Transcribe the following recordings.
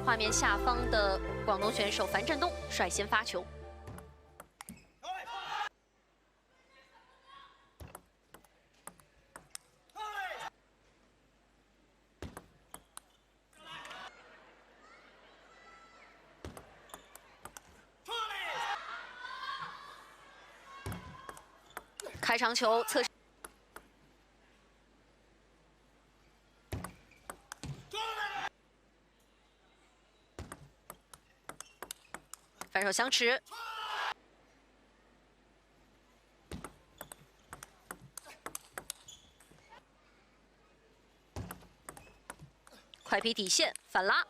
画面下方的广东选手樊振东率先发球。 开长球侧身，反手相持，快劈底线反拉，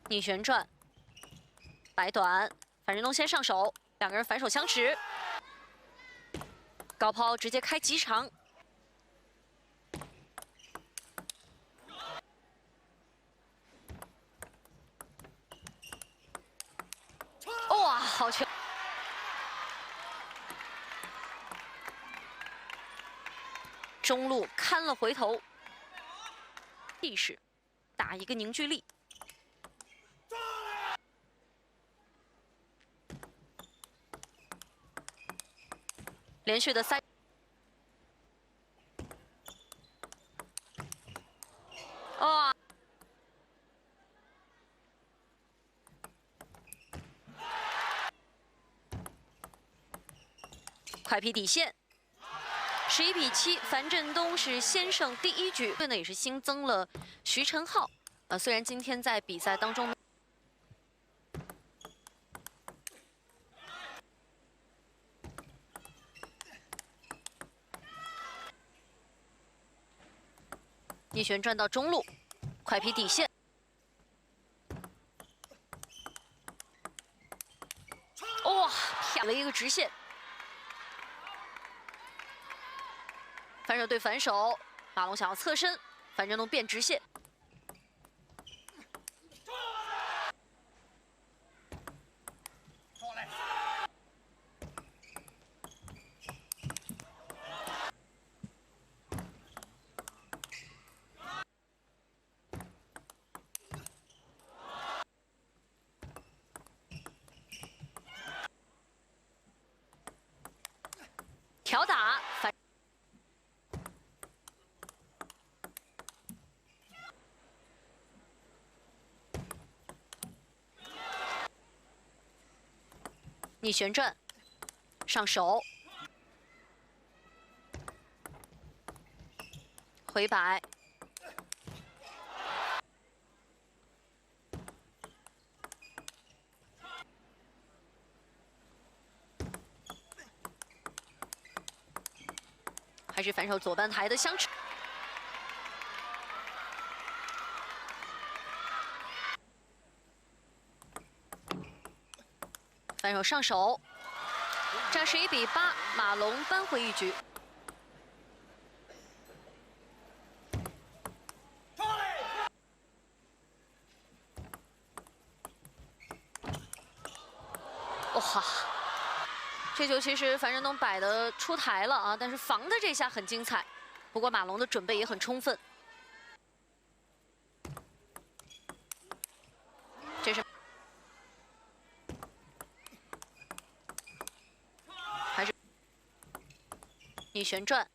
逆旋转，摆短，樊振东先上手。 两个人反手相持，高抛直接开极长，哇，好球！中路看了回头，气势，打一个凝聚力。 连续的3，哇！快劈底线，11比7，樊振东是先胜第1局。队呢也是新增了徐晨浩，虽然今天在比赛当中。 逆旋转到中路，快劈底线，哇，啪了一个直线，反手对反手，马龙想要侧身，樊振东变直线，挑打反。 逆旋转，上手，回摆，还是反手左半台的相持。 反手上手，战11比8，马龙扳回一局。哇，这球其实樊振东摆的出台了啊，但是防的这下很精彩。不过马龙的准备也很充分。这是。 逆旋转，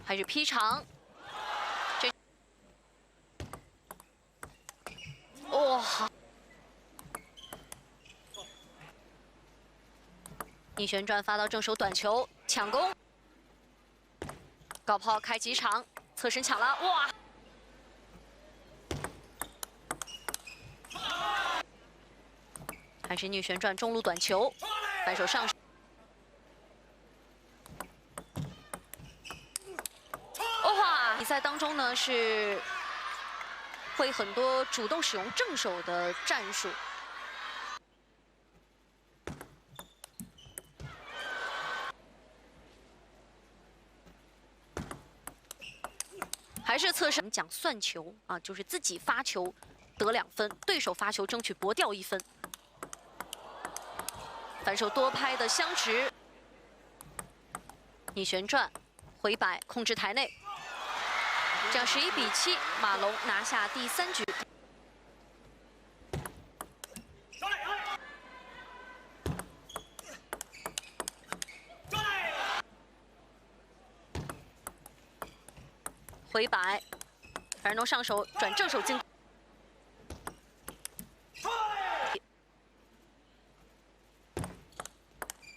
还是劈长，这哇！逆旋转发到正手短球，抢攻，高抛开极长，侧身抢拉，哇！ 还是逆旋转中路短球，反手上手。哇！比赛当中呢是会很多主动使用正手的战术，还是侧身讲算球啊，就是自己发球得2分，对手发球争取博掉1分。反手多拍的相持，逆旋转，回摆控制台内，这样11比7，马龙拿下第3局。回摆，樊振东上手转正手进。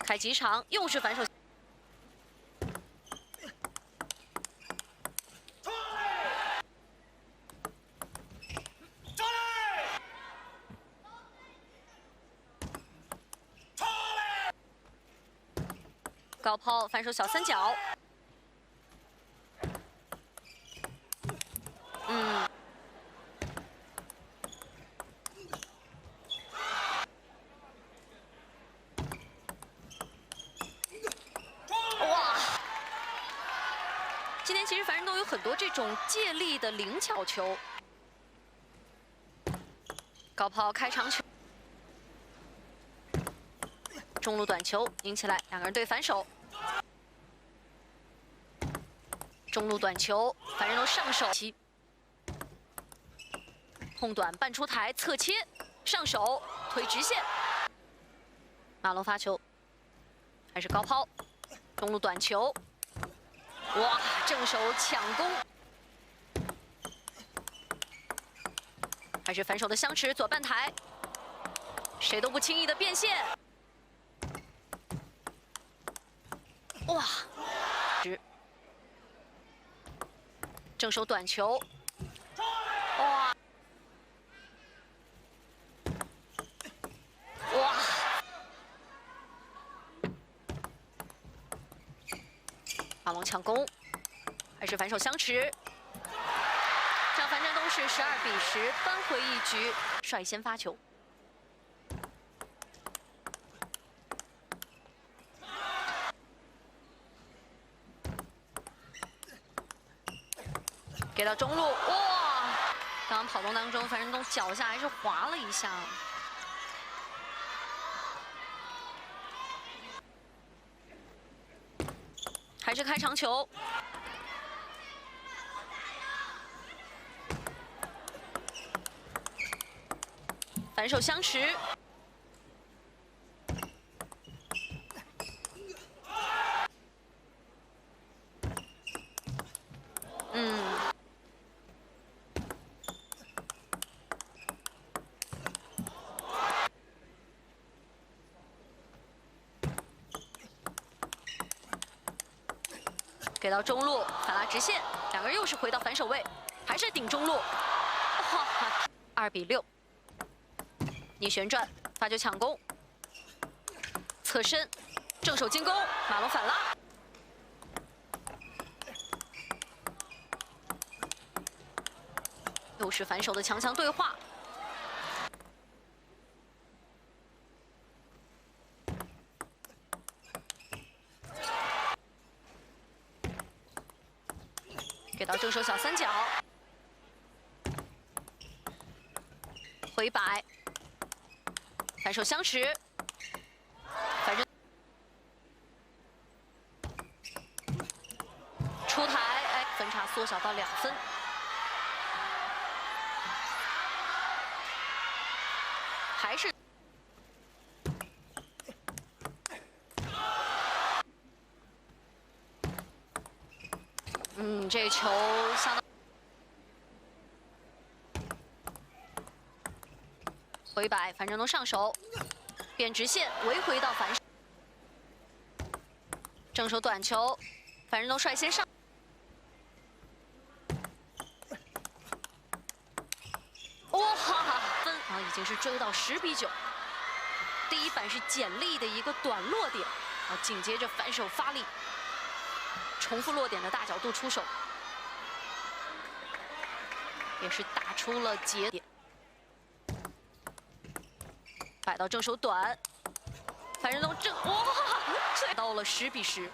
开几场，又是反手，高抛反手小三角，今天其实樊振东有很多这种借力的灵巧球，高抛开长球，中路短球拧起来，两个人对反手，中路短球，樊振东上手，空短半出台侧切，上手推直线，马龙发球，还是高抛，中路短球。 哇，正手抢攻，还是反手的相持左半台，谁都不轻易的变现。哇，正手短球，哇，哇。 马龙抢攻，还是反手相持。这样樊振东是12比10扳回一局，率先发球。给到中路，哇！刚刚跑动当中，樊振东脚下还是滑了一下。 还是开长球，反手相持，给到中路，反拉直线，两个人又是回到反手位，还是顶中路，哇，2比6，逆旋转，发球抢攻，侧身，正手进攻，马龙反拉，又是反手的强强对话。 给到正手小三角，回摆，反手相持，反正出台，哎，分差缩小到2分，还是。 这球相当回摆，樊振东上手，变直线围回到反手，正手短球，樊振东率先上，哇，分啊，已经是追到10比9。第一板是简历的一个短落点，啊，紧接着反手发力。 重复落点的大角度出手，也是打出了节点，摆到正手短，樊振东正哇，到了10比10，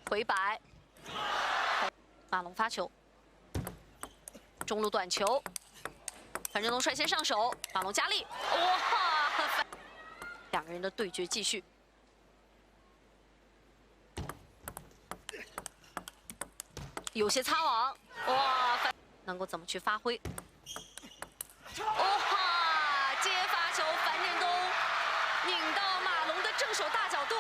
回摆，马龙发球，中路短球，樊振东率先上手，马龙加力，哇！两个人的对决继续。有些擦网，哇！能够怎么去发挥？哇！接发球，樊振东拧到马龙的正手大角度。